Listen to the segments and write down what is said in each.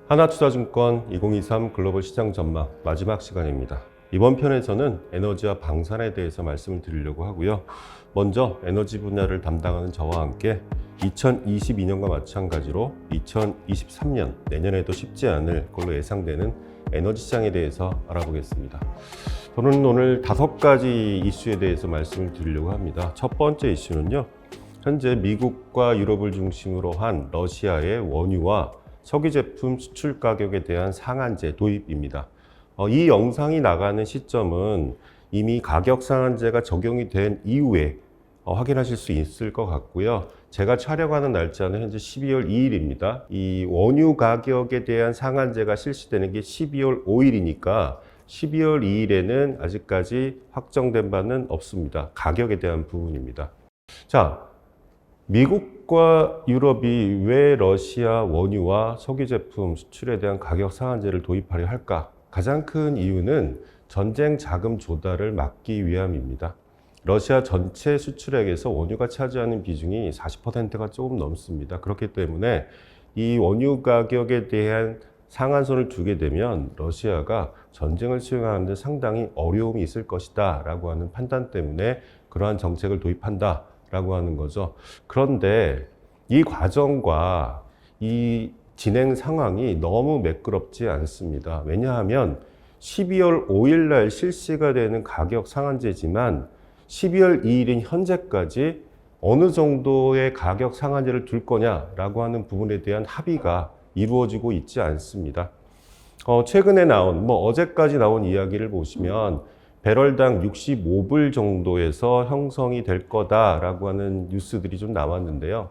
하나투자증권 2023 글로벌 시장 전망 마지막 시간입니다. 이번 편에서는 에너지와 방산에 대해서 말씀을 드리려고 하고요. 먼저 에너지 분야를 담당하는 저와 함께 2022년과 마찬가지로 2023년 내년에도 쉽지 않을 걸로 예상되는 에너지 시장에 대해서 알아보겠습니다. 저는 오늘 5가지 이슈에 대해서 말씀을 드리려고 합니다. 첫 번째 이슈는요, 현재 미국과 유럽을 중심으로 한 러시아의 원유와 석유 제품 수출 가격에 대한 상한제 도입입니다. 이 영상이 나가는 시점은 이미 가격 상한제가 적용이 된 이후에 확인하실 수 있을 것 같고요. 제가 촬영하는 날짜는 현재 12월 2일입니다. 이 원유 가격에 대한 상한제가 실시되는 게 12월 5일이니까 12월 2일에는 아직까지 확정된 바는 없습니다. 가격에 대한 부분입니다. 자, 미국과 유럽이 왜 러시아 원유와 석유 제품 수출에 대한 가격 상한제를 도입하려 할까? 가장 큰 이유는 전쟁 자금 조달을 막기 위함입니다. 러시아 전체 수출액에서 원유가 차지하는 비중이 40%가 조금 넘습니다. 그렇기 때문에 이 원유 가격에 대한 상한선을 두게 되면 러시아가 전쟁을 수행하는 데 상당히 어려움이 있을 것이다 라고 하는 판단 때문에 그러한 정책을 도입한다 라고 하는 거죠. 그런데 이 과정과 이 진행 상황이 너무 매끄럽지 않습니다. 왜냐하면 12월 5일 날 실시가 되는 가격 상한제지만 12월 2일인 현재까지 어느 정도의 가격 상한제를 둘 거냐라고 하는 부분에 대한 합의가 이루어지고 있지 않습니다. 최근에 나온, 어제까지 나온 이야기를 보시면 배럴당 65불 정도에서 형성이 될 거다라고 하는 뉴스들이 좀 나왔는데요.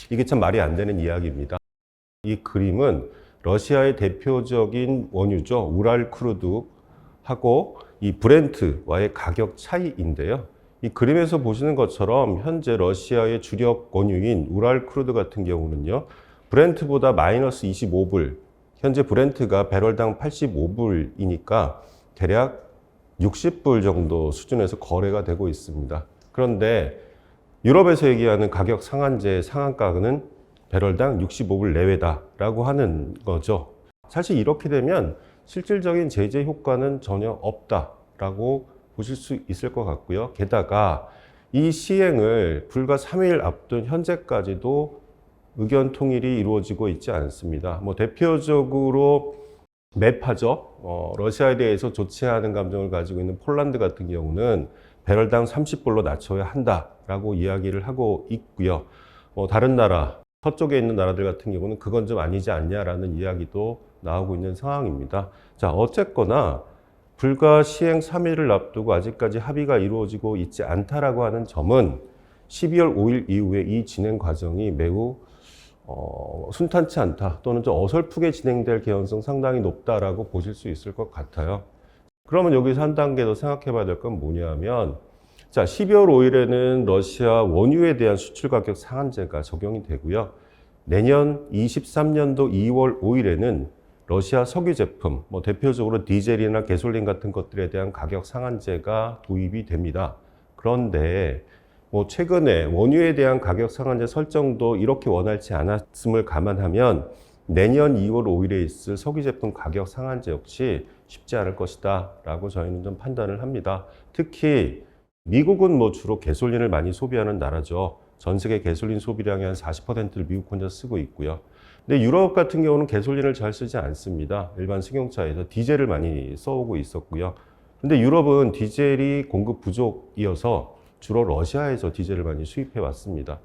이게 참 말이 안 되는 이야기입니다. 이 그림은 러시아의 대표적인 원유죠. 우랄 크루드하고 이 브렌트와의 가격 차이인데요. 이 그림에서 보시는 것처럼 현재 러시아의 주력 원유인 우랄 크루드 같은 경우는요, 브렌트보다 마이너스 25불, 현재 브렌트가 배럴당 85불이니까 대략 60불 정도 수준에서 거래가 되고 있습니다. 그런데 유럽에서 얘기하는 가격 상한제 상한가는 배럴당 65불 내외다라고 하는 거죠. 사실 이렇게 되면 실질적인 제재 효과는 전혀 없다라고 보실 수 있을 것 같고요. 게다가 이 시행을 불과 3일 앞둔 현재까지도 의견 통일이 이루어지고 있지 않습니다. 대표적으로 매파죠. 러시아에 대해서 좋지 않은 감정을 가지고 있는 폴란드 같은 경우는 배럴당 30불로 낮춰야 한다라고 이야기를 하고 있고요. 다른 나라, 서쪽에 있는 나라들 같은 경우는 그건 좀 아니지 않냐라는 이야기도 나오고 있는 상황입니다. 자, 어쨌거나 불과 시행 3일을 앞두고 아직까지 합의가 이루어지고 있지 않다라고 하는 점은 12월 5일 이후에 이 진행 과정이 매우 순탄치 않다 또는 좀 어설프게 진행될 개연성 상당히 높다라고 보실 수 있을 것 같아요. 그러면 여기서 한 단계 더 생각해 봐야 될 건 뭐냐면, 자, 12월 5일에는 러시아 원유에 대한 수출 가격 상한제가 적용이 되고요. 내년 23년도 2월 5일에는 러시아 석유 제품, 대표적으로 디젤이나 가솔린 같은 것들에 대한 가격 상한제가 도입이 됩니다. 그런데 최근에 원유에 대한 가격 상한제 설정도 이렇게 원활치 않았음을 감안하면 내년 2월 5일에 있을 석유 제품 가격 상한제 역시 쉽지 않을 것이다 라고 저희는 좀 판단을 합니다. 특히 미국은 주로 가솔린을 많이 소비하는 나라죠. 전 세계 가솔린 소비량의 한 40%를 미국 혼자 쓰고 있고요. 근데 유럽 같은 경우는 가솔린을 잘 쓰지 않습니다. 일반 승용차에서 디젤을 많이 써오고 있었고요. 근데 유럽은 디젤이 공급 부족이어서 주로 러시아에서 디젤을 많이 수입해 왔습니다.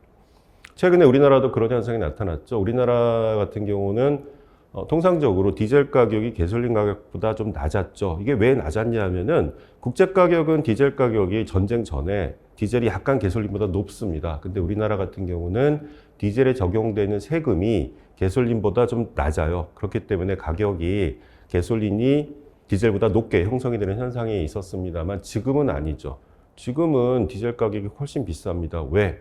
최근에 우리나라도 그런 현상이 나타났죠. 우리나라 같은 경우는 통상적으로 디젤 가격이 가솔린 가격보다 좀 낮았죠. 이게 왜 낮았냐 하면은 국제 가격은 디젤 가격이 전쟁 전에 디젤이 약간 가솔린보다 높습니다. 근데 우리나라 같은 경우는 디젤에 적용되는 세금이 가솔린보다 좀 낮아요. 그렇기 때문에 가격이 가솔린이 디젤보다 높게 형성이 되는 현상이 있었습니다만 지금은 아니죠. 지금은 디젤 가격이 훨씬 비쌉니다. 왜?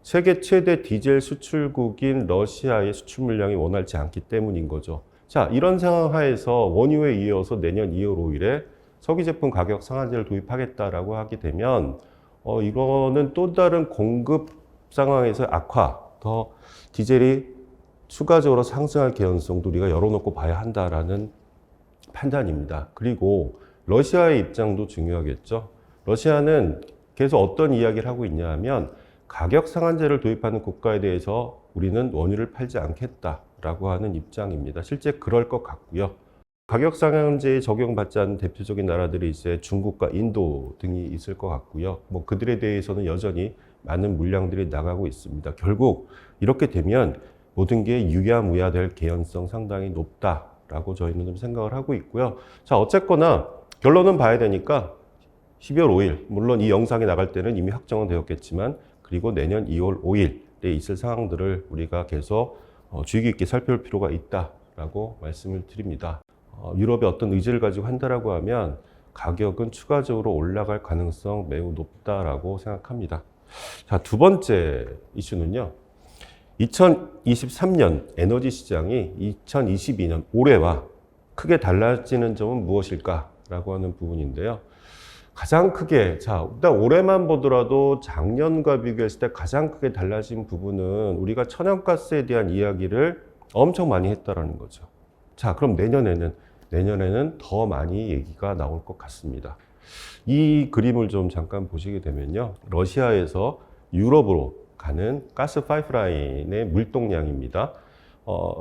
세계 최대 디젤 수출국인 러시아의 수출 물량이 원활치 않기 때문인 거죠. 자, 이런 상황 하에서 원유에 이어서 내년 2월 5일에 석유 제품 가격 상한제를 도입하겠다라고 하게 되면 이거는 또 다른 공급 상황에서 악화, 더 디젤이 추가적으로 상승할 개연성도 우리가 열어놓고 봐야 한다라는 판단입니다. 그리고 러시아의 입장도 중요하겠죠. 러시아는 계속 어떤 이야기를 하고 있냐 하면 가격 상한제를 도입하는 국가에 대해서 우리는 원유를 팔지 않겠다라고 하는 입장입니다. 실제 그럴 것 같고요. 가격 상한제에 적용받지 않는 대표적인 나라들이 이제 중국과 인도 등이 있을 것 같고요. 뭐 그들에 대해서는 여전히 많은 물량들이 나가고 있습니다. 결국 이렇게 되면 모든 게 유야무야될 개연성 상당히 높다라고 저희는 좀 생각을 하고 있고요. 자, 어쨌거나 결론은 봐야 되니까 12월 5일, 물론 이 영상이 나갈 때는 이미 확정은 되었겠지만, 그리고 내년 2월 5일에 있을 상황들을 우리가 계속 주의 깊게 살펴볼 필요가 있다라고 말씀을 드립니다. 유럽의 어떤 의지를 가지고 한다라고 하면 가격은 추가적으로 올라갈 가능성 매우 높다라고 생각합니다. 자, 두 번째 이슈는요. 2023년 에너지 시장이 2022년 올해와 크게 달라지는 점은 무엇일까라고 하는 부분인데요. 가장 크게, 자, 일단 올해만 보더라도 작년과 비교했을 때 가장 크게 달라진 부분은 우리가 천연가스에 대한 이야기를 엄청 많이 했다라는 거죠. 자, 그럼 내년에는 더 많이 얘기가 나올 것 같습니다. 이 그림을 좀 잠깐 보시게 되면요. 러시아에서 유럽으로 가는 가스 파이프라인의 물동량입니다.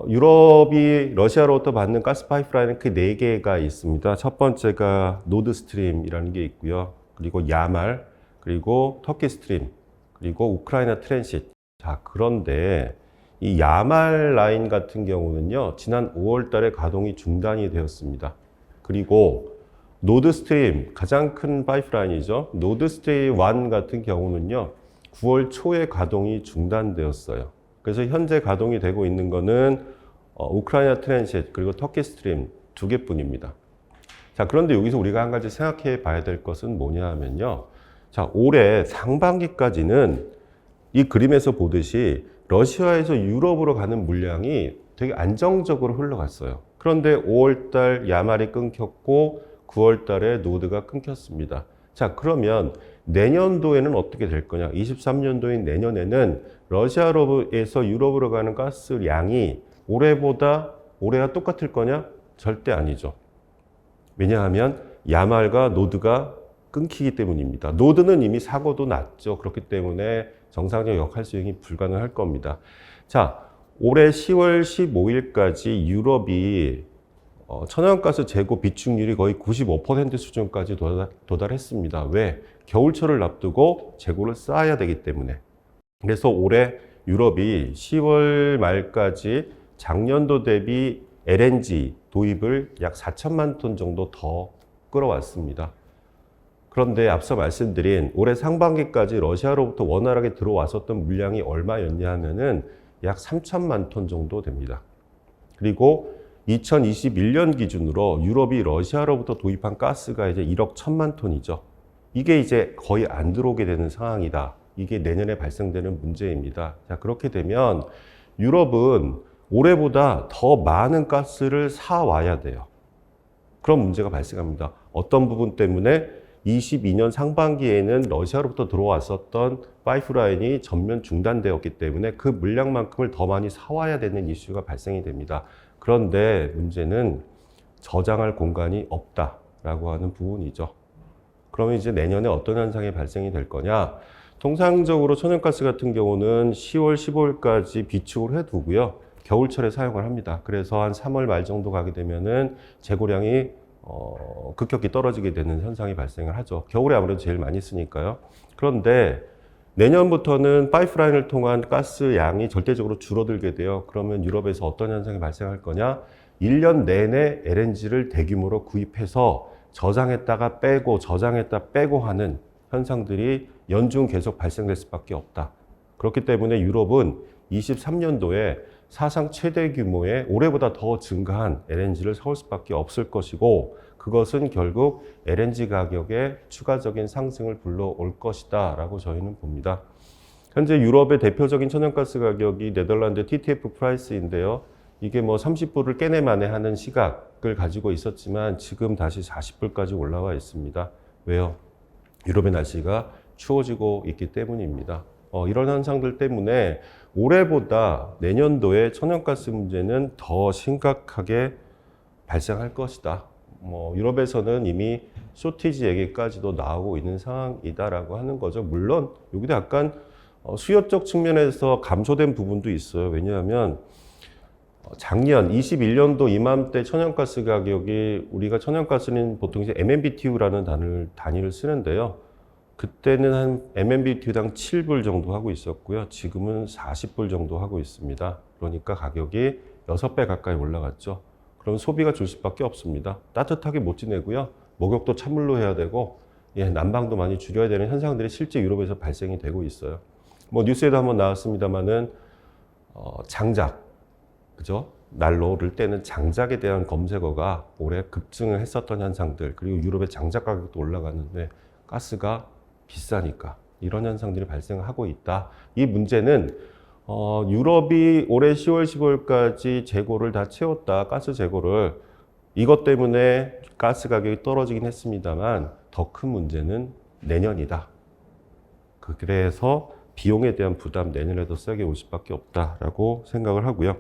유럽이 러시아로부터 받는 가스 파이프라인은 그 4개가 있습니다. 첫 번째가 노드스트림이라는 게 있고요. 그리고 야말, 그리고 터키 스트림, 그리고 우크라이나 트랜sit. 자, 그런데 이 야말 라인 같은 경우는요, 지난 5월 달에 가동이 중단이 되었습니다. 그리고 노드스트림, 가장 큰 파이프라인이죠. 노드스트림 1 같은 경우는요, 9월 초에 가동이 중단되었어요. 그래서 현재 가동이 되고 있는 거는 우크라이나 트랜sit 그리고 터키 스트림 2개뿐입니다. 자, 그런데 여기서 우리가 한 가지 생각해 봐야 될 것은 뭐냐 하면요. 자, 올해 상반기까지는 이 그림에서 보듯이 러시아에서 유럽으로 가는 물량이 되게 안정적으로 흘러갔어요. 그런데 5월 달 야말이 끊겼고 9월 달에 노드가 끊겼습니다. 자, 그러면 내년도에는 어떻게 될 거냐? 23년도인 내년에는 러시아에서 유럽으로 가는 가스 양이 올해와 똑같을 거냐? 절대 아니죠. 왜냐하면 야말과 노드가 끊기기 때문입니다. 노드는 이미 사고도 났죠. 그렇기 때문에 정상적 역할 수행이 불가능할 겁니다. 자, 올해 10월 15일까지 유럽이 천연가스 재고 비축률이 거의 95% 수준까지 도달했습니다. 왜? 겨울철을 앞두고 재고를 쌓아야 되기 때문에. 그래서 올해 유럽이 10월 말까지 작년도 대비 LNG 도입을 약 4천만 톤 정도 더 끌어왔습니다. 그런데 앞서 말씀드린 올해 상반기까지 러시아로부터 원활하게 들어왔었던 물량이 얼마였냐 하면은 약 3천만 톤 정도 됩니다. 그리고 2021년 기준으로 유럽이 러시아로부터 도입한 가스가 이제 1억 1천만 톤이죠. 이게 이제 거의 안 들어오게 되는 상황이다. 이게 내년에 발생되는 문제입니다. 자, 그렇게 되면 유럽은 올해보다 더 많은 가스를 사와야 돼요. 그런 문제가 발생합니다. 어떤 부분 때문에 22년 상반기에는 러시아로부터 들어왔었던 파이프라인이 전면 중단되었기 때문에 그 물량만큼을 더 많이 사와야 되는 이슈가 발생이 됩니다. 그런데 문제는 저장할 공간이 없다라고 하는 부분이죠. 그러면 이제 내년에 어떤 현상이 발생이 될 거냐? 통상적으로 천연가스 같은 경우는 10월, 15일까지 비축을 해두고요. 겨울철에 사용을 합니다. 그래서 한 3월 말 정도 가게 되면은 재고량이 급격히 떨어지게 되는 현상이 발생을 하죠. 겨울에 아무래도 제일 많이 쓰니까요. 그런데 내년부터는 파이프라인을 통한 가스 양이 절대적으로 줄어들게 돼요. 그러면 유럽에서 어떤 현상이 발생할 거냐? 1년 내내 LNG를 대규모로 구입해서 저장했다가 빼고 저장했다 빼고 하는 현상들이 연중 계속 발생될 수밖에 없다. 그렇기 때문에 유럽은 23년도에 사상 최대 규모의 올해보다 더 증가한 LNG를 사올 수밖에 없을 것이고, 그것은 결국 LNG 가격의 추가적인 상승을 불러올 것이다 라고 저희는 봅니다. 현재 유럽의 대표적인 천연가스 가격이 네덜란드 TTF 프라이스인데요. 이게 뭐 30불을 깨내만에 하는 시각을 가지고 있었지만 지금 다시 40불까지 올라와 있습니다. 왜요? 유럽의 날씨가 추워지고 있기 때문입니다. 이런 현상들 때문에 올해보다 내년도에 천연가스 문제는 더 심각하게 발생할 것이다. 유럽에서는 이미 쇼티지 얘기까지도 나오고 있는 상황이다라고 하는 거죠. 물론 여기도 약간 수요적 측면에서 감소된 부분도 있어요. 왜냐하면 작년 21년도 이맘때 천연가스 가격이, 우리가 천연가스는 보통 이제 MMBTU라는 단위를 쓰는데요. 그때는 한 MMBTU당 7불 정도 하고 있었고요. 지금은 40불 정도 하고 있습니다. 그러니까 가격이 6배 가까이 올라갔죠. 그럼 소비가 줄 수밖에 없습니다. 따뜻하게 못 지내고요. 목욕도 찬물로 해야 되고, 난방도 많이 줄여야 되는 현상들이 실제 유럽에서 발생이 되고 있어요. 뉴스에도 한번 나왔습니다만은 장작, 그죠? 난로를 때는 장작에 대한 검색어가 올해 급증을 했었던 현상들, 그리고 유럽의 장작 가격도 올라갔는데 가스가 비싸니까 이런 현상들이 발생하고 있다. 이 문제는 유럽이 올해 10월, 15일까지 재고를 다 채웠다. 가스 재고를. 이것 때문에 가스 가격이 떨어지긴 했습니다만 더 큰 문제는 내년이다. 그래서 비용에 대한 부담 내년에도 세게 올 수밖에 없다라고 생각을 하고요.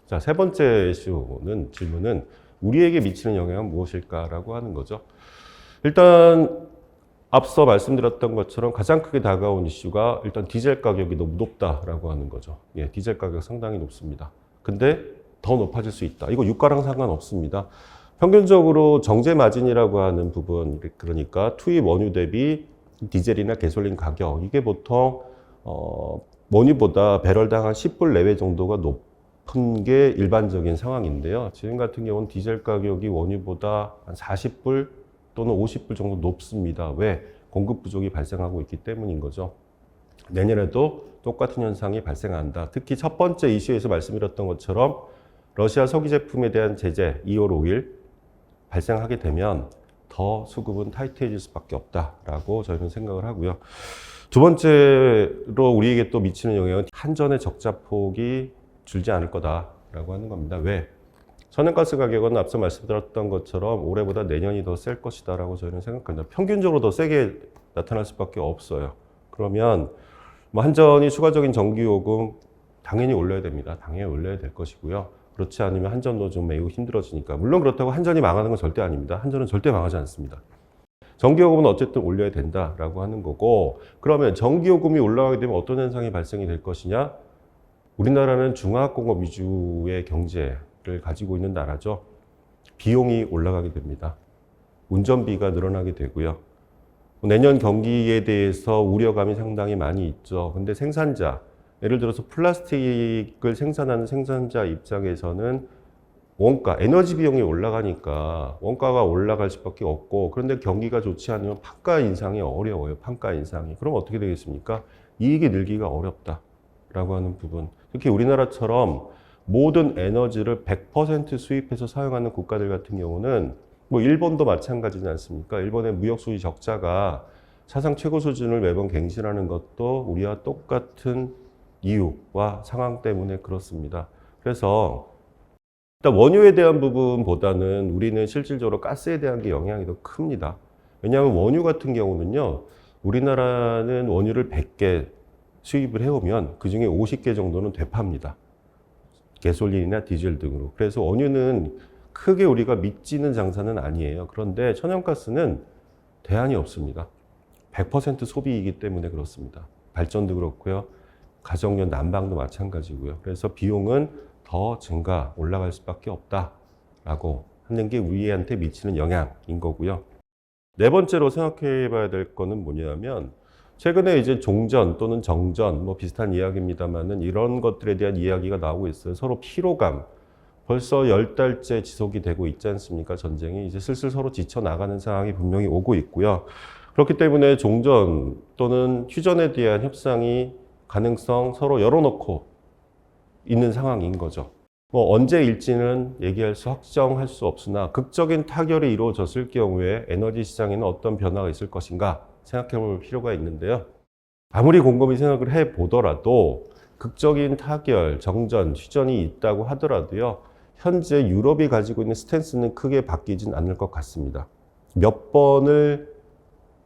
자, 세 번째 질문은 우리에게 미치는 영향은 무엇일까라고 하는 거죠. 일단 앞서 말씀드렸던 것처럼 가장 크게 다가온 이슈가 일단 디젤 가격이 너무 높다라고 하는 거죠. 디젤 가격 상당히 높습니다. 근데 더 높아질 수 있다. 이거 유가랑 상관없습니다. 평균적으로 정제 마진이라고 하는 부분, 그러니까 투입 원유 대비 디젤이나 가솔린 가격, 이게 보통 원유보다 배럴당 한 10불 내외 정도가 높은 게 일반적인 상황인데요. 지금 같은 경우는 디젤 가격이 원유보다 한 40불 또는 50불 정도 높습니다. 왜? 공급 부족이 발생하고 있기 때문인 거죠. 내년에도 똑같은 현상이 발생한다. 특히 첫 번째 이슈에서 말씀드렸던 것처럼 러시아 석유 제품에 대한 제재 2월 5일 발생하게 되면 더 수급은 타이트해질 수밖에 없다라고 저희는 생각을 하고요. 두 번째로 우리에게 또 미치는 영향은 한전의 적자 폭이 줄지 않을 거다라고 하는 겁니다. 왜? 천연가스 가격은 앞서 말씀드렸던 것처럼 올해보다 내년이 더 셀 것이다라고 저희는 생각합니다. 평균적으로 더 세게 나타날 수밖에 없어요. 그러면 한전이 추가적인 전기요금 당연히 올려야 됩니다. 당연히 올려야 될 것이고요. 그렇지 않으면 한전도 좀 매우 힘들어지니까. 물론 그렇다고 한전이 망하는 건 절대 아닙니다. 한전은 절대 망하지 않습니다. 전기요금은 어쨌든 올려야 된다라고 하는 거고, 그러면 전기요금이 올라가게 되면 어떤 현상이 발생이 될 것이냐? 우리나라는 중화학공업 위주의 경제를 가지고 있는 나라죠. 비용이 올라가게 됩니다. 운전비가 늘어나게 되고요. 내년 경기에 대해서 우려감이 상당히 많이 있죠. 근데 생산자, 예를 들어서 플라스틱을 생산하는 생산자 입장에서는 원가, 에너지 비용이 올라가니까 원가가 올라갈 수밖에 없고, 그런데 경기가 좋지 않으면 판가 인상이 어려워요. 판가 인상이. 그럼 어떻게 되겠습니까? 이익이 늘기가 어렵다라고 하는 부분. 특히 우리나라처럼 모든 에너지를 100% 수입해서 사용하는 국가들 같은 경우는 일본도 마찬가지지 않습니까? 일본의 무역 수지 적자가 사상 최고 수준을 매번 갱신하는 것도 우리와 똑같은 이유와 상황 때문에 그렇습니다. 그래서 일단 원유에 대한 부분보다는 우리는 실질적으로 가스에 대한 게 영향이 더 큽니다. 왜냐하면 원유 같은 경우는요, 우리나라는 원유를 100개 수입을 해오면 그 중에 50개 정도는 되팝니다. 가솔린이나 디젤 등으로. 그래서 원유는 크게 우리가 믿지는 장사는 아니에요. 그런데 천연가스는 대안이 없습니다. 100% 소비이기 때문에 그렇습니다. 발전도 그렇고요. 가정용 난방도 마찬가지고요. 그래서 비용은 더 올라갈 수밖에 없다라고 하는 게 우리한테 미치는 영향인 거고요. 네 번째로 생각해 봐야 될 거는 뭐냐면, 최근에 이제 종전 또는 정전, 비슷한 이야기입니다만은 이런 것들에 대한 이야기가 나오고 있어요. 서로 피로감. 벌써 10달째 지속이 되고 있지 않습니까? 전쟁이 이제 슬슬 서로 지쳐나가는 상황이 분명히 오고 있고요. 그렇기 때문에 종전 또는 휴전에 대한 협상이 가능성 서로 열어놓고 있는 상황인 거죠. 언제일지는 확정할 수 없으나 극적인 타결이 이루어졌을 경우에 에너지 시장에는 어떤 변화가 있을 것인가 생각해 볼 필요가 있는데요. 아무리 곰곰이 생각을 해 보더라도 극적인 타결, 정전, 휴전이 있다고 하더라도요. 현재 유럽이 가지고 있는 스탠스는 크게 바뀌진 않을 것 같습니다. 몇 번을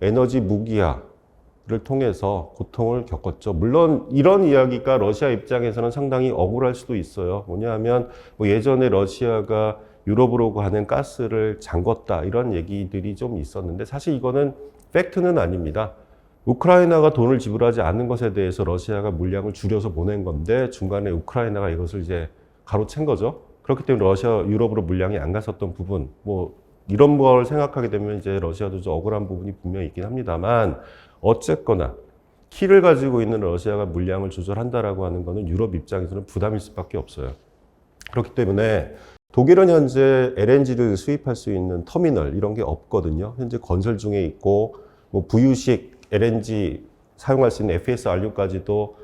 에너지 무기화를 통해서 고통을 겪었죠. 물론 이런 이야기가 러시아 입장에서는 상당히 억울할 수도 있어요. 뭐냐 하면 뭐 예전에 러시아가 유럽으로 가는 가스를 잠궜다 이런 얘기들이 좀 있었는데 사실 이거는 팩트는 아닙니다. 우크라이나가 돈을 지불하지 않는 것에 대해서 러시아가 물량을 줄여서 보낸 건데 중간에 우크라이나가 이것을 이제 가로챈 거죠. 그렇기 때문에 러시아, 유럽으로 물량이 안 갔었던 부분, 뭐 이런 걸 생각하게 되면 이제 러시아도 좀 억울한 부분이 분명히 있긴 합니다만 어쨌거나 키를 가지고 있는 러시아가 물량을 조절한다라고 하는 거는 유럽 입장에서는 부담일 수밖에 없어요. 그렇기 때문에 독일은 현재 LNG를 수입할 수 있는 터미널 이런 게 없거든요. 현재 건설 중에 있고 뭐 부유식 LNG 사용할 수 있는 FSRU까지도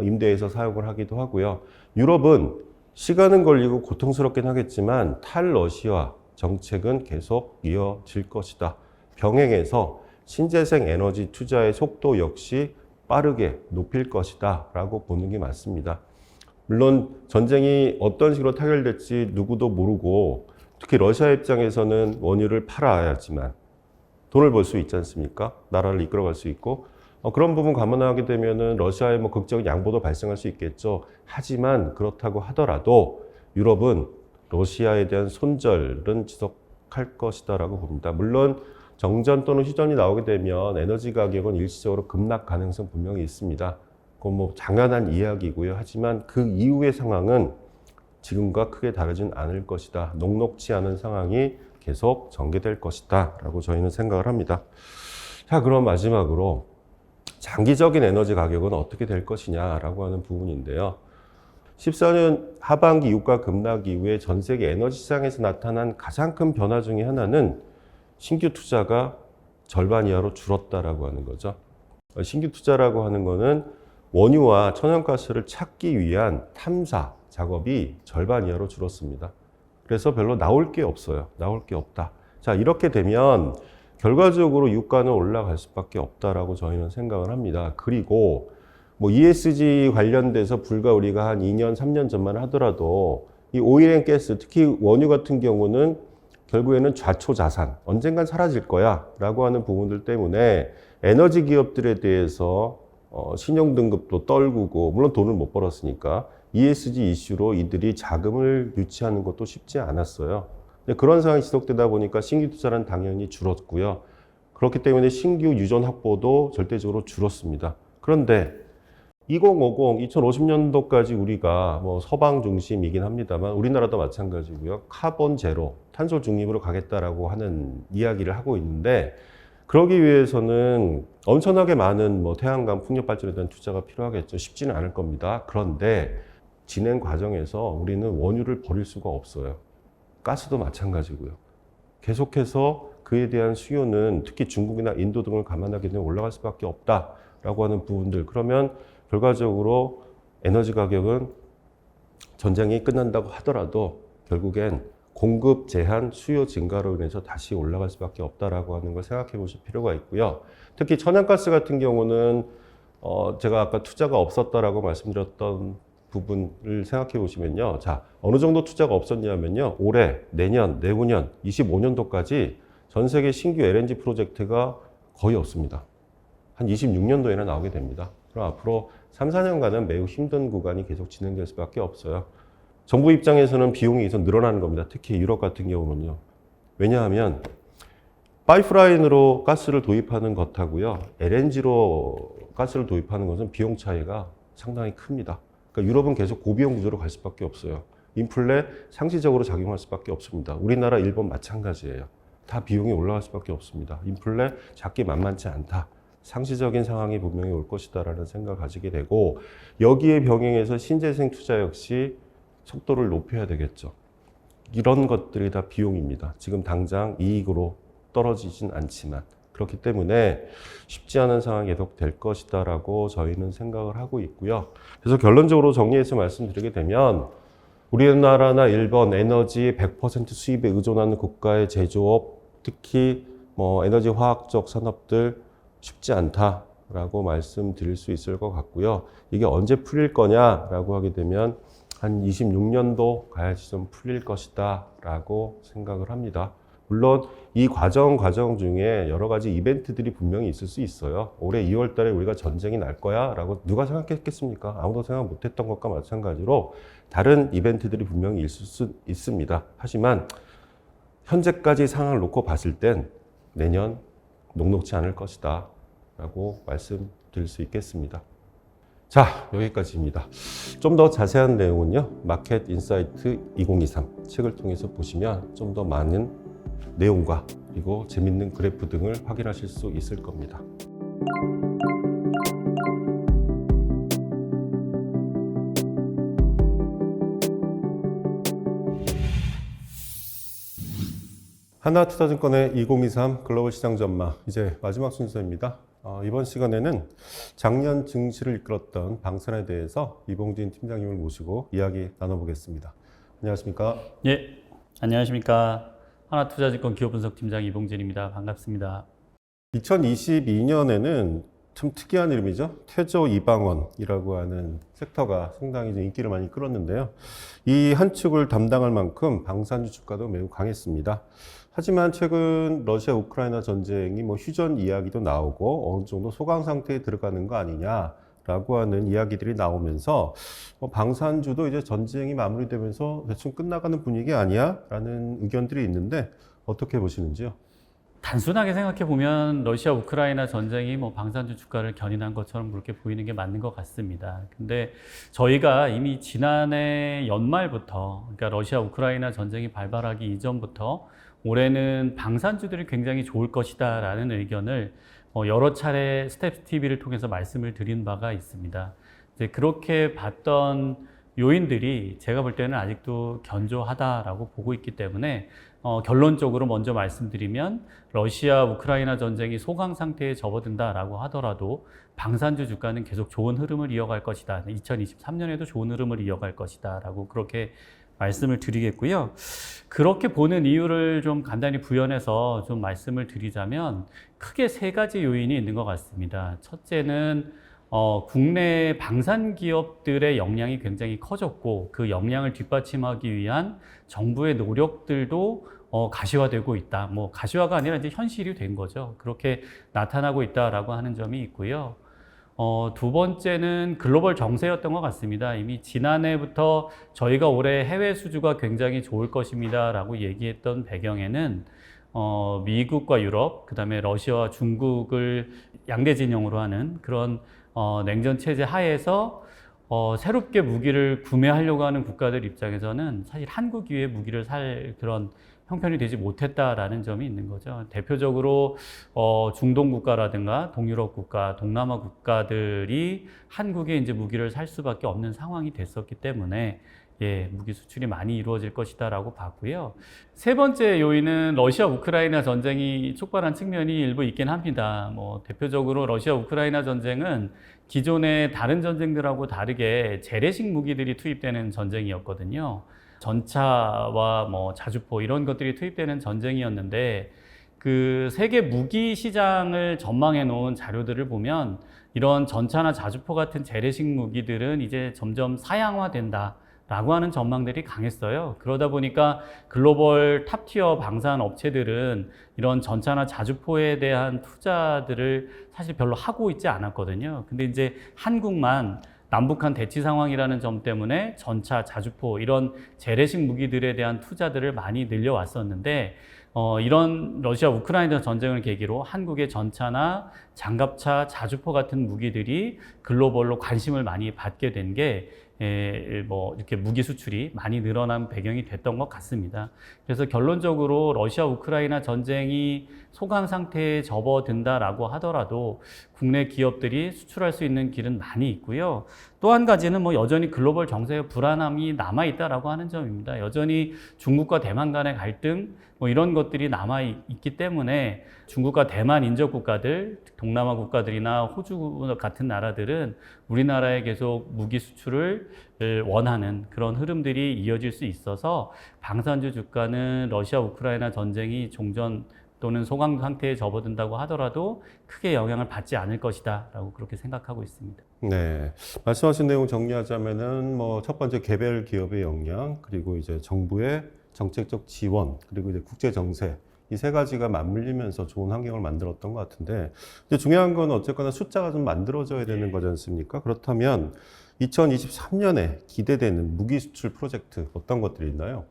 임대해서 사용을 하기도 하고요. 유럽은 시간은 걸리고 고통스럽긴 하겠지만 탈러시아 정책은 계속 이어질 것이다. 병행해서 신재생 에너지 투자의 속도 역시 빠르게 높일 것이다 라고 보는 게 맞습니다. 물론 전쟁이 어떤 식으로 타결될지 누구도 모르고 특히 러시아 입장에서는 원유를 팔아야지만 돈을 벌 수 있지 않습니까? 나라를 이끌어갈 수 있고 그런 부분 감안하게 되면은 러시아의 뭐 극적인 양보도 발생할 수 있겠죠. 하지만 그렇다고 하더라도 유럽은 러시아에 대한 손절은 지속할 것이다라고 봅니다. 물론 정전 또는 휴전이 나오게 되면 에너지 가격은 일시적으로 급락 가능성 분명히 있습니다. 그건 뭐 당연한 이야기고요. 하지만 그 이후의 상황은 지금과 크게 다르진 않을 것이다. 녹록지 않은 상황이 계속 전개될 것이다 라고 저희는 생각을 합니다. 자, 그럼 마지막으로 장기적인 에너지 가격은 어떻게 될 것이냐라고 하는 부분인데요. 14년 하반기 유가 급락 이후에 전 세계 에너지 시장에서 나타난 가장 큰 변화 중에 하나는 신규 투자가 절반 이하로 줄었다라고 하는 거죠. 신규 투자라고 하는 거는 원유와 천연가스를 찾기 위한 탐사 작업이 절반 이하로 줄었습니다. 그래서 별로 나올 게 없어요. 나올 게 없다. 자, 이렇게 되면 결과적으로 유가는 올라갈 수밖에 없다라고 저희는 생각을 합니다. 그리고 뭐 ESG 관련돼서 불과 우리가 한 2년, 3년 전만 하더라도 이 오일앤가스, 특히 원유 같은 경우는 결국에는 좌초자산, 언젠간 사라질 거야 라고 하는 부분들 때문에 에너지 기업들에 대해서 신용등급도 떨구고, 물론 돈을 못 벌었으니까 ESG 이슈로 이들이 자금을 유치하는 것도 쉽지 않았어요. 그런 상황이 지속되다 보니까 신규 투자는 당연히 줄었고요. 그렇기 때문에 신규 유전 확보도 절대적으로 줄었습니다. 그런데 2050, 2050년도까지 우리가 뭐 서방 중심이긴 합니다만 우리나라도 마찬가지고요. 카본 제로, 탄소 중립으로 가겠다라고 하는 이야기를 하고 있는데 그러기 위해서는 엄청나게 많은 뭐 태양광 풍력 발전에 대한 투자가 필요하겠죠. 쉽지는 않을 겁니다. 그런데 진행 과정에서 우리는 원유를 버릴 수가 없어요. 가스도 마찬가지고요. 계속해서 그에 대한 수요는 특히 중국이나 인도 등을 감안하게 되면 올라갈 수밖에 없다라고 하는 부분들. 그러면 결과적으로 에너지 가격은 전쟁이 끝난다고 하더라도 결국엔 공급 제한, 수요 증가로 인해서 다시 올라갈 수밖에 없다라고 하는 걸 생각해 보실 필요가 있고요. 특히 천연가스 같은 경우는 제가 아까 투자가 없었다라고 말씀드렸던 부분을 생각해 보시면요. 자, 어느 정도 투자가 없었냐면요. 올해, 내년, 내후년, 25년도까지 전 세계 신규 LNG 프로젝트가 거의 없습니다. 한 26년도에나 나오게 됩니다. 그럼 앞으로 3, 4년간은 매우 힘든 구간이 계속 진행될 수밖에 없어요. 정부 입장에서는 비용이 계속 늘어나는 겁니다. 특히 유럽 같은 경우는요. 왜냐하면 파이프라인으로 가스를 도입하는 것하고요. LNG로 가스를 도입하는 것은 비용 차이가 상당히 큽니다. 그러니까 유럽은 계속 고비용 구조로 갈 수밖에 없어요. 인플레 상시적으로 작용할 수밖에 없습니다. 우리나라, 일본 마찬가지예요. 다 비용이 올라갈 수밖에 없습니다. 인플레 잡기 만만치 않다. 상시적인 상황이 분명히 올 것이다라는 생각을 가지게 되고 여기에 병행해서 신재생 투자 역시 속도를 높여야 되겠죠. 이런 것들이 다 비용입니다. 지금 당장 이익으로 떨어지진 않지만 그렇기 때문에 쉽지 않은 상황이 계속 될 것이다라고 저희는 생각을 하고 있고요. 그래서 결론적으로 정리해서 말씀드리게 되면 우리나라나 일본 에너지 100% 수입에 의존하는 국가의 제조업, 특히 뭐 에너지 화학적 산업들 쉽지 않다라고 말씀드릴 수 있을 것 같고요. 이게 언제 풀릴 거냐라고 하게 되면 한 26년도 가야지 좀 풀릴 것이다 라고 생각을 합니다. 물론 이 과정 중에 여러 가지 이벤트들이 분명히 있을 수 있어요. 올해 2월 달에 우리가 전쟁이 날 거야 라고 누가 생각했겠습니까? 아무도 생각 못했던 것과 마찬가지로 다른 이벤트들이 분명히 있을 수 있습니다. 하지만 현재까지 상황을 놓고 봤을 땐 내년 녹록지 않을 것이다 라고 말씀드릴 수 있겠습니다. 자, 여기까지입니다. 좀 더 자세한 내용은요, 마켓 인사이트 2023 책을 통해서 보시면 좀 더 많은 내용과 그리고 재밌는 그래프 등을 확인하실 수 있을 겁니다. 하나투자증권의 2023 글로벌 시장 전망, 이제 마지막 순서입니다. 이번 시간에는 작년 증시를 이끌었던 방산에 대해서 이봉진 팀장님을 모시고 이야기 나눠보겠습니다. 안녕하십니까? 예, 안녕하십니까? 하나투자증권 기업분석팀장 이봉진입니다. 반갑습니다. 2022년에는 참 특이한 이름이죠. 태조 이방원이라고 하는 섹터가 상당히 인기를 많이 끌었는데요. 이 한 축을 담당할 만큼 방산주 주가도 매우 강했습니다. 하지만 최근 러시아 우크라이나 전쟁이 휴전 이야기도 나오고 어느 정도 소강 상태에 들어가는 거 아니냐라고 하는 이야기들이 나오면서 방산주도 이제 전쟁이 마무리되면서 대충 끝나가는 분위기 아니야라는 의견들이 있는데 어떻게 보시는지요? 단순하게 생각해 보면 러시아 우크라이나 전쟁이 방산주 주가를 견인한 것처럼 그렇게 보이는 게 맞는 것 같습니다. 근데 저희가 이미 지난해 연말부터, 그러니까 러시아 우크라이나 전쟁이 발발하기 이전부터 올해는 방산주들이 굉장히 좋을 것이다라는 의견을 여러 차례 스텝스 TV를 통해서 말씀을 드린 바가 있습니다. 이제 그렇게 봤던 요인들이 제가 볼 때는 아직도 견조하다라고 보고 있기 때문에 결론적으로 먼저 말씀드리면 러시아 우크라이나 전쟁이 소강 상태에 접어든다라고 하더라도 방산주 주가는 계속 좋은 흐름을 이어갈 것이다. 2023년에도 좋은 흐름을 이어갈 것이다 라고 그렇게 말씀을 드리겠고요. 그렇게 보는 이유를 좀 간단히 부연해서 좀 말씀을 드리자면 크게 세 가지 요인이 있는 것 같습니다. 첫째는 국내 방산 기업들의 역량이 굉장히 커졌고 그 역량을 뒷받침하기 위한 정부의 노력들도 가시화되고 있다. 가시화가 아니라 이제 현실이 된 거죠. 그렇게 나타나고 있다라고 하는 점이 있고요. 두 번째는 글로벌 정세였던 것 같습니다. 이미 지난해부터 저희가 올해 해외 수주가 굉장히 좋을 것입니다 라고 얘기했던 배경에는 미국과 유럽, 그 다음에 러시아와 중국을 양대 진영으로 하는 그런 냉전 체제 하에서 새롭게 무기를 구매하려고 하는 국가들 입장에서는 사실 한국 이외의 무기를 살 그런 형편이 되지 못했다라는 점이 있는 거죠. 대표적으로 중동 국가라든가 동유럽 국가, 동남아 국가들이 한국에 이제 무기를 살 수밖에 없는 상황이 됐었기 때문에 무기 수출이 많이 이루어질 것이다라고 봤고요. 세 번째 요인은 러시아 우크라이나 전쟁이 촉발한 측면이 일부 있긴 합니다. 대표적으로 러시아 우크라이나 전쟁은 기존의 다른 전쟁들하고 다르게 재래식 무기들이 투입되는 전쟁이었거든요. 전차와 자주포 이런 것들이 투입되는 전쟁이었는데 그 세계 무기 시장을 전망해 놓은 자료들을 보면 이런 전차나 자주포 같은 재래식 무기들은 이제 점점 사양화된다 라고 하는 전망들이 강했어요. 그러다 보니까 글로벌 탑티어 방산 업체들은 이런 전차나 자주포에 대한 투자들을 사실 별로 하고 있지 않았거든요. 근데 이제 한국만 남북한 대치 상황이라는 점 때문에 전차, 자주포 이런 재래식 무기들에 대한 투자들을 많이 늘려왔었는데 이런 러시아 우크라이나 전쟁을 계기로 한국의 전차나 장갑차, 자주포 같은 무기들이 글로벌로 관심을 많이 받게 된 게 이렇게 무기 수출이 많이 늘어난 배경이 됐던 것 같습니다. 그래서 결론적으로 러시아 우크라이나 전쟁이 소강 상태에 접어든다라고 하더라도 국내 기업들이 수출할 수 있는 길은 많이 있고요. 또 한 가지는 여전히 글로벌 정세의 불안함이 남아있다라고 하는 점입니다. 여전히 중국과 대만 간의 갈등 이런 것들이 남아있기 때문에 중국과 대만 인접 국가들, 동남아 국가들이나 호주 같은 나라들은 우리나라에 계속 무기 수출을 원하는 그런 흐름들이 이어질 수 있어서 방산주 주가는 러시아 우크라이나 전쟁이 종전 또는 소강 상태에 접어든다고 하더라도 크게 영향을 받지 않을 것이다 라고 그렇게 생각하고 있습니다. 네, 말씀하신 내용 정리하자면은 첫 번째 개별 기업의 역량, 그리고 이제 정부의 정책적 지원, 그리고 이제 국제 정세 이 세 가지가 맞물리면서 좋은 환경을 만들었던 것 같은데, 근데 중요한 건 어쨌거나 숫자가 좀 만들어져야 되는 거지 않습니까? 그렇다면 2023년에 기대되는 무기 수출 프로젝트 어떤 것들이 있나요?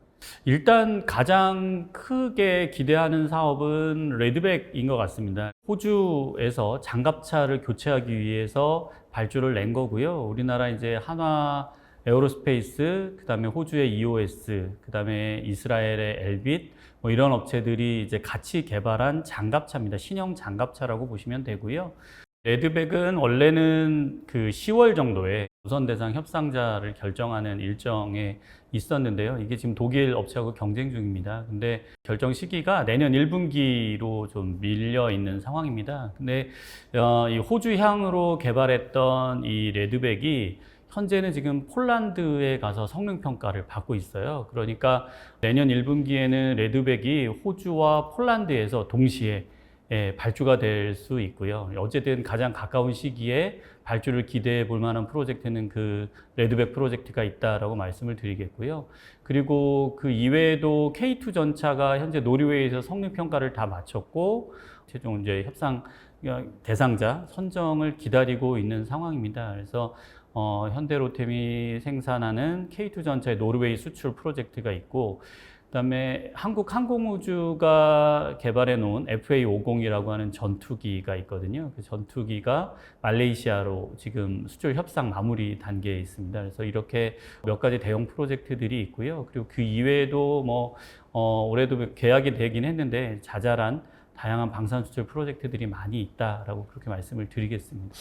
일단 가장 크게 기대하는 사업은 레드백인 것 같습니다. 호주에서 장갑차를 교체하기 위해서 발주를 낸 거고요. 우리나라 이제 한화 에어로스페이스, 그다음에 호주의 EOS, 그다음에 이스라엘의 엘빗, 뭐 이런 업체들이 이제 같이 개발한 장갑차입니다. 신형 장갑차라고 보시면 되고요. 레드백은 원래는 그 10월 정도에 우선 대상 협상자를 결정하는 일정에 있었는데요. 이게 지금 독일 업체하고 경쟁 중입니다. 근데 결정 시기가 내년 1분기로 좀 밀려 있는 상황입니다. 근데 이 호주향으로 개발했던 이 레드백이 현재는 지금 폴란드에 가서 성능 평가를 받고 있어요. 그러니까 내년 1분기에는 레드백이 호주와 폴란드에서 동시에 발주가 될 수 있고요. 어쨌든 가장 가까운 시기에 발주를 기대해 볼 만한 프로젝트는 그 레드백 프로젝트가 있다라고 말씀을 드리겠고요. 그리고 그 이외에도 K2 전차가 현재 노르웨이에서 성능 평가를 다 마쳤고 최종 이제 협상 대상자 선정을 기다리고 있는 상황입니다. 그래서 현대로템이 생산하는 K2 전차의 노르웨이 수출 프로젝트가 있고, 그다음에 한국항공우주가 개발해 놓은 FA50이라고 하는 전투기가 있거든요. 그 전투기가 말레이시아로 지금 수출 협상 마무리 단계에 있습니다. 그래서 이렇게 몇 가지 대형 프로젝트들이 있고요. 그리고 그 이외에도 올해도 계약이 되긴 했는데 자잘한 다양한 방산 수출 프로젝트들이 많이 있다라고 그렇게 말씀을 드리겠습니다.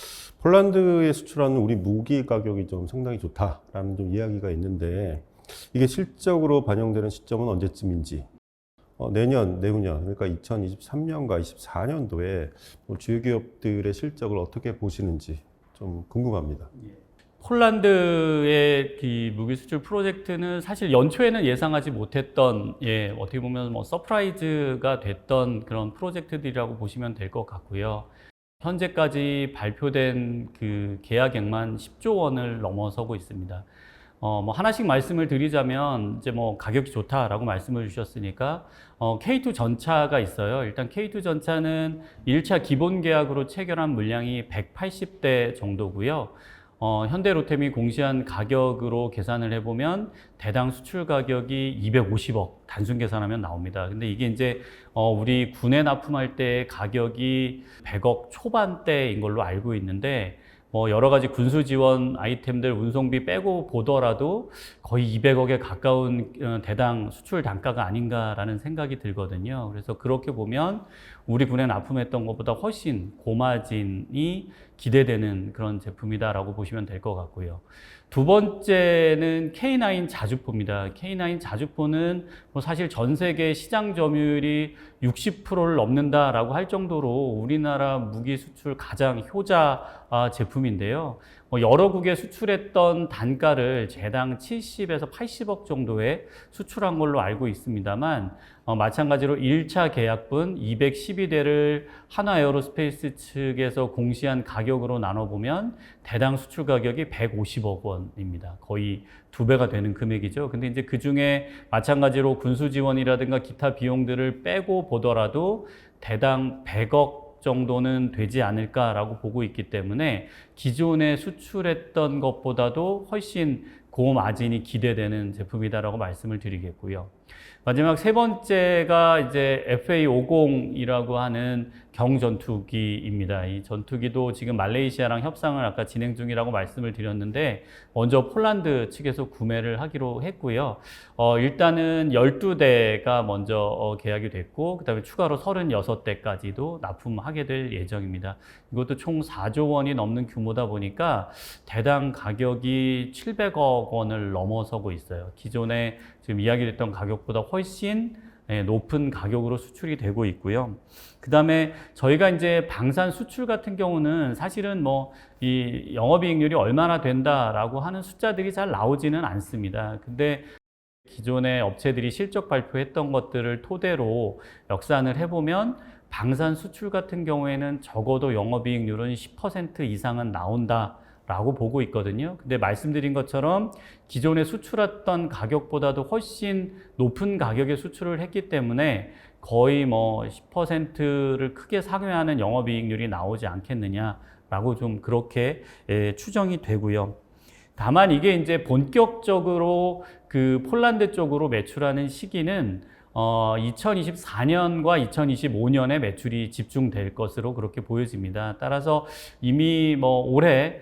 폴란드에 수출하는 우리 무기 가격이 좀 상당히 좋다라는 좀 이야기가 있는데, 이게 실적으로 반영되는 시점은 언제쯤인지, 내년, 내후년, 그러니까 2023년과 24년도에 주요 기업들의 실적을 어떻게 보시는지 좀 궁금합니다. 폴란드의 이 무기 수출 프로젝트는 사실 연초에는 예상하지 못했던, 어떻게 보면 뭐 서프라이즈가 됐던 그런 프로젝트들이라고 보시면 될 것 같고요. 현재까지 발표된 그 계약액만 10조 원을 넘어서고 있습니다. 뭐 하나씩 말씀을 드리자면 이제 뭐 가격이 좋다라고 말씀을 주셨으니까 K2 전차가 있어요. 일단 K2 전차는 1차 기본 계약으로 체결한 물량이 180대 정도고요. 현대로템이 공시한 가격으로 계산을 해보면 대당 수출 가격이 250억 단순 계산하면 나옵니다. 근데 이게 이제 우리 군에 납품할 때 가격이 100억 초반대인 걸로 알고 있는데, 뭐 여러 가지 군수 지원 아이템들 운송비 빼고 보더라도 거의 200억에 가까운 대당 수출 단가가 아닌가라는 생각이 들거든요. 그래서 그렇게 보면 우리 군에 납품했던 것보다 훨씬 고마진이 기대되는 그런 제품이다라고 보시면 될 것 같고요. 두 번째는 K9 자주포입니다. K9 자주포는 뭐 사실 전 세계 시장 점유율이 60%를 넘는다라고 할 정도로 우리나라 무기 수출 가장 효자 제품인데요. 여러 국에 수출했던 단가를 제당 70에서 80억 정도에 수출한 걸로 알고 있습니다만, 마찬가지로 1차 계약분 212대를 한화 에어로스페이스 측에서 공시한 가격으로 나눠보면 대당 수출 가격이 150억 원입니다. 거의 2배가 되는 금액이죠. 근데 이제 그 중에 마찬가지로 군수 지원이라든가 기타 비용들을 빼고 보더라도 대당 100억 정도는 되지 않을까라고 보고 있기 때문에 기존에 수출했던 것보다도 훨씬 고마진이 기대되는 제품이다라고 말씀을 드리겠고요. 마지막 세 번째가 이제 FA50이라고 하는 경전투기입니다. 이 전투기도 지금 말레이시아랑 협상을 아까 진행 중이라고 말씀을 드렸는데, 먼저 폴란드 측에서 구매를 하기로 했고요. 일단은 12대가 먼저 계약이 됐고, 그 다음에 추가로 36대까지도 납품하게 될 예정입니다. 이것도 총 4조 원이 넘는 규모다 보니까 대당 가격이 700억 원을 넘어서고 있어요. 기존에 지금 이야기됐던 가격보다 훨씬 높은 가격으로 수출이 되고 있고요. 그 다음에 저희가 이제 방산 수출 같은 경우는 사실은 뭐 이 영업이익률이 얼마나 된다라고 하는 숫자들이 잘 나오지는 않습니다. 근데 기존의 업체들이 실적 발표했던 것들을 토대로 역산을 해보면 방산 수출 같은 경우에는 적어도 영업이익률은 10% 이상은 나온다라고 보고 있거든요. 근데 말씀드린 것처럼 기존에 수출했던 가격보다도 훨씬 높은 가격에 수출을 했기 때문에 거의 뭐 10%를 크게 상회하는 영업이익률이 나오지 않겠느냐라고 좀 그렇게 추정이 되고요. 다만 이게 이제 본격적으로 그 폴란드 쪽으로 매출하는 시기는 2024년과 2025년에 매출이 집중될 것으로 그렇게 보여집니다. 따라서 이미 뭐 올해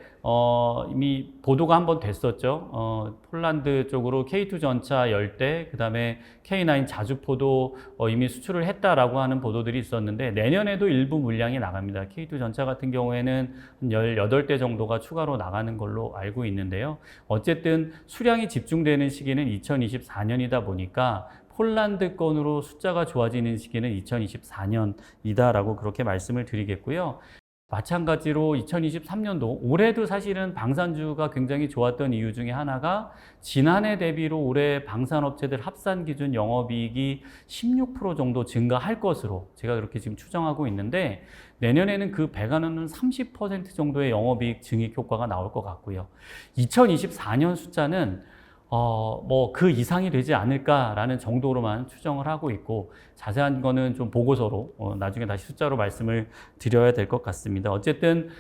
이미 보도가 한번 됐었죠. 폴란드 쪽으로 K2 전차 10대, 그 다음에 K9 자주포도 이미 수출을 했다라고 하는 보도들이 있었는데 내년에도 일부 물량이 나갑니다. K2 전차 같은 경우에는 한 18대 정도가 추가로 나가는 걸로 알고 있는데요. 어쨌든 수량이 집중되는 시기는 2024년이다 보니까 폴란드 건으로 숫자가 좋아지는 시기는 2024년이다라고 그렇게 말씀을 드리겠고요. 마찬가지로 2023년도 올해도 사실은 방산주가 굉장히 좋았던 이유 중에 하나가 지난해 대비로 올해 방산업체들 합산 기준 영업이익이 16% 정도 증가할 것으로 제가 그렇게 지금 추정하고 있는데 내년에는 그 배가 넘는 30% 정도의 영업이익 증액 효과가 나올 것 같고요. 2024년 숫자는 뭐 그 이상이 되지 않을까라는 정도로만 추정을 하고 있고 자세한 거는 좀 보고서로 나중에 다시 숫자로 말씀을 드려야 될 것 같습니다. 어쨌든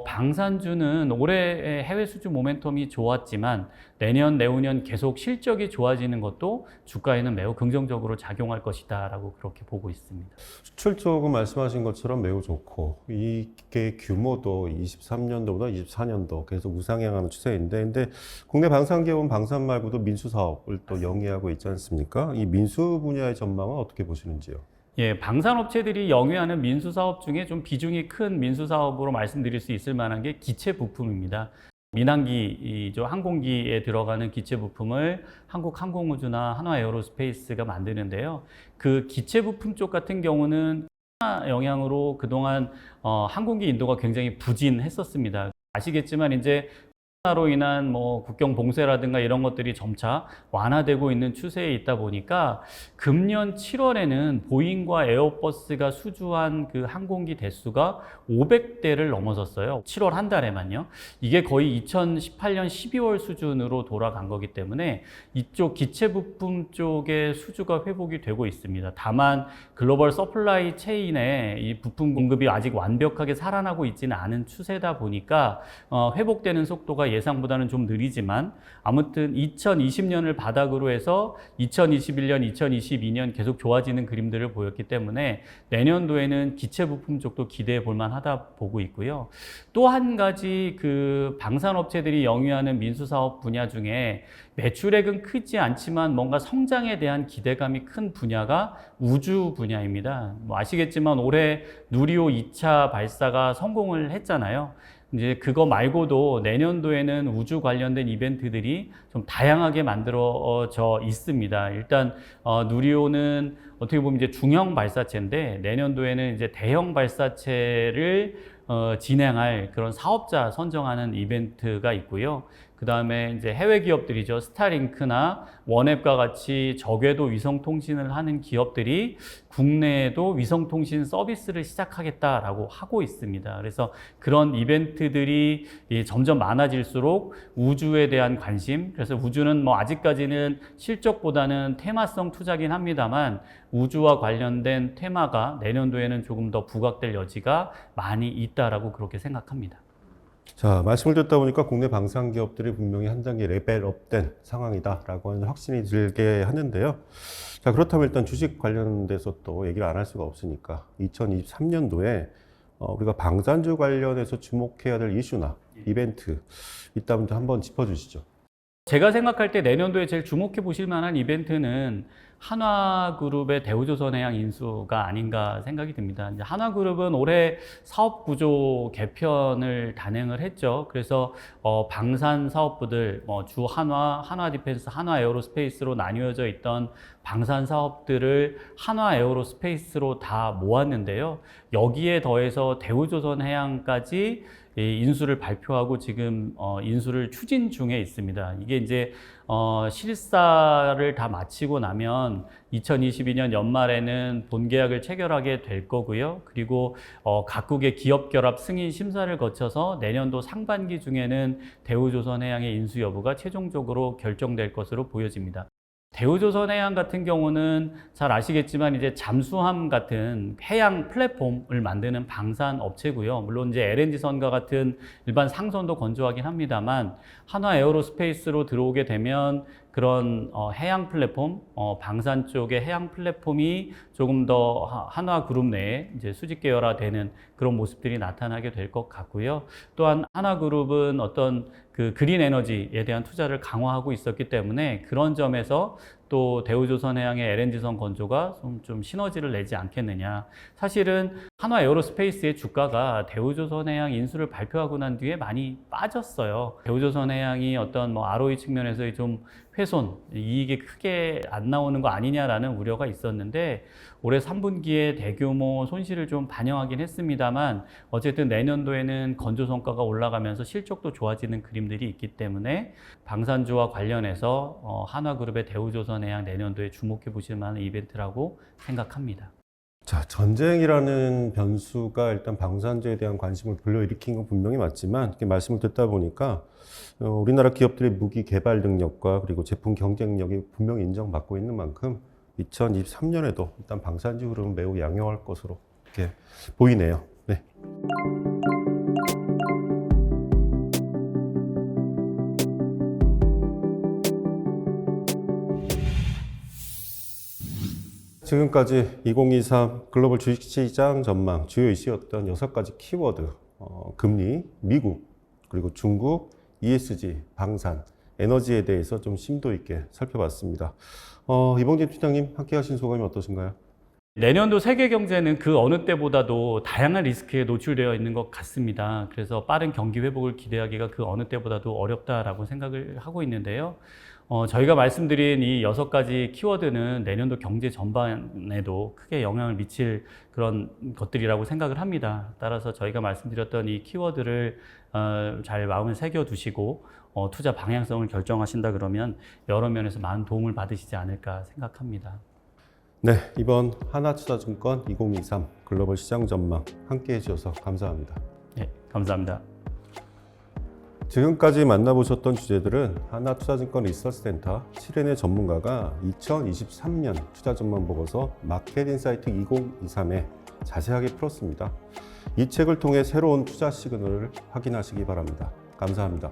방산주는 올해 해외 수주 모멘텀이 좋았지만 내년, 내후년 계속 실적이 좋아지는 것도 주가에는 매우 긍정적으로 작용할 것이다라고 그렇게 보고 있습니다. 수출 쪽은 말씀하신 것처럼 매우 좋고 이게 규모도 23년도보다 24년도 계속 우상향하는 추세인데 근데 국내 방산기업은 방산 말고도 민수 사업을 또 영위하고 있지 않습니까? 이 민수 분야의 전망은 어떻게 보시는지요? 예, 방산업체들이 영위하는 민수 사업 중에 좀 비중이 큰 민수 사업으로 말씀드릴 수 있을 만한 게 기체 부품입니다. 민항기죠. 항공기에 들어가는 기체 부품을 한국항공우주나 한화에어로스페이스가 만드는데요. 그 기체 부품 쪽 같은 경우는 코로나 영향으로 그동안 항공기 인도가 굉장히 부진했었습니다. 아시겠지만 이제 코로나로 인한 뭐 국경 봉쇄라든가 이런 것들이 점차 완화되고 있는 추세에 있다 보니까 금년 7월에는 보잉과 에어버스가 수주한 그 항공기 대수가 500대를 넘어섰어요. 7월 한 달에만요. 이게 거의 2018년 12월 수준으로 돌아간 거기 때문에 이쪽 기체 부품 쪽의 수주가 회복이 되고 있습니다. 다만 글로벌 서플라이 체인에 이 부품 공급이 아직 완벽하게 살아나고 있지는 않은 추세다 보니까 회복되는 속도가 예상보다는 좀 느리지만 아무튼 2020년을 바닥으로 해서 2021년, 2022년 계속 좋아지는 그림들을 보였기 때문에 내년도에는 기체 부품 쪽도 기대해 볼 만하다 보고 있고요. 또 한 가지 그 방산업체들이 영위하는 민수사업 분야 중에 매출액은 크지 않지만 뭔가 성장에 대한 기대감이 큰 분야가 우주 분야입니다. 뭐 아시겠지만 올해 누리호 2차 발사가 성공을 했잖아요. 이제 그거 말고도 내년도에는 우주 관련된 이벤트들이 좀 다양하게 만들어져 있습니다. 일단 누리호는 어떻게 보면 이제 중형 발사체인데 내년도에는 이제 대형 발사체를 진행할 그런 사업자 선정하는 이벤트가 있고요. 그 다음에 이제 해외 기업들이죠. 스타링크나 원앱과 같이 저궤도 위성통신을 하는 기업들이 국내에도 위성통신 서비스를 시작하겠다라고 하고 있습니다. 그래서 그런 이벤트들이 점점 많아질수록 우주에 대한 관심, 그래서 우주는 뭐 아직까지는 실적보다는 테마성 투자긴 합니다만 우주와 관련된 테마가 내년도에는 조금 더 부각될 여지가 많이 있다라고 그렇게 생각합니다. 자, 말씀을 듣다 보니까 국내 방산 기업들이 분명히 한 단계 레벨업된 상황이다라고 하는 확신이 들게 하는데요. 자, 그렇다면 일단 주식 관련돼서 또 얘기를 안 할 수가 없으니까 2023년도에 우리가 방산주 관련해서 주목해야 될 이슈나 이벤트 있다면 한번 짚어주시죠. 제가 생각할 때 내년도에 제일 주목해 보실 만한 이벤트는 한화그룹의 대우조선해양 인수가 아닌가 생각이 듭니다. 이제 한화그룹은 올해 사업 구조 개편을 단행을 했죠. 그래서 방산 사업부들, 주 한화, 한화디펜스, 한화에어로스페이스로 나뉘어져 있던 방산 사업들을 한화에어로스페이스로 다 모았는데요. 여기에 더해서 대우조선해양까지 인수를 발표하고 지금 인수를 추진 중에 있습니다. 이게 이제 실사를 다 마치고 나면 2022년 연말에는 본계약을 체결하게 될 거고요. 그리고 각국의 기업 결합 승인 심사를 거쳐서 내년도 상반기 중에는 대우조선해양의 인수 여부가 최종적으로 결정될 것으로 보여집니다. 대우조선해양 같은 경우는 잘 아시겠지만 이제 잠수함 같은 해양 플랫폼을 만드는 방산 업체고요. 물론 이제 LNG선과 같은 일반 상선도 건조하긴 합니다만 한화 에어로스페이스로 들어오게 되면 그런 해양 플랫폼, 방산 쪽의 해양 플랫폼이 조금 더 한화그룹 내에 이제 수직 계열화되는 그런 모습들이 나타나게 될 것 같고요. 또한 한화그룹은 어떤 그 그린 에너지에 대한 투자를 강화하고 있었기 때문에 그런 점에서 또 대우조선해양의 LNG선 건조가 좀 시너지를 내지 않겠느냐. 사실은 한화 에어로스페이스의 주가가 대우조선해양 인수를 발표하고 난 뒤에 많이 빠졌어요. 대우조선해양이 어떤 뭐 ROE 측면에서의 좀 훼손, 이익이 크게 안 나오는 거 아니냐라는 우려가 있었는데 올해 3분기에 대규모 손실을 좀 반영하긴 했습니다만 어쨌든 내년도에는 건조 성과가 올라가면서 실적도 좋아지는 그림들이 있기 때문에 방산주와 관련해서 한화그룹의 대우조선해양 내년도에 주목해 보실 만한 이벤트라고 생각합니다. 자, 전쟁이라는 변수가 일단 방산주에 대한 관심을 불러일으킨 건 분명히 맞지만 이렇게 말씀을 듣다 보니까 우리나라 기업들의 무기 개발 능력과 그리고 제품 경쟁력이 분명히 인정받고 있는 만큼 2023년에도 일단 방산주 흐름은 매우 양호할 것으로 이렇게 보이네요. 네. 지금까지 2023 글로벌 주식시장 전망 주요 이슈였던 6가지 키워드, 금리, 미국, 그리고 중국, ESG, 방산, 에너지에 대해서 좀 심도 있게 살펴봤습니다. 이봉진 팀장님 함께 하신 소감이 어떠신가요? 내년도 세계 경제는 그 어느 때보다도 다양한 리스크에 노출되어 있는 것 같습니다. 그래서 빠른 경기 회복을 기대하기가 그 어느 때보다도 어렵다라고 생각을 하고 있는데요. 저희가 말씀드린 이 6가지 키워드는 내년도 경제 전반에도 크게 영향을 미칠 그런 것들이라고 생각을 합니다. 따라서 저희가 말씀드렸던 이 키워드를 잘 마음에 새겨두시고 투자 방향성을 결정하신다 그러면 여러 면에서 많은 도움을 받으시지 않을까 생각합니다. 네, 이번 하나투자증권 2023 글로벌 시장 전망 함께 해주셔서 감사합니다. 네, 감사합니다. 지금까지 만나보셨던 주제들은 하나투자증권 리서치센터 7인의 전문가가 2023년 투자 전망 보고서 마켓인사이트 2023에 자세하게 풀었습니다. 이 책을 통해 새로운 투자 시그널을 확인하시기 바랍니다. 감사합니다.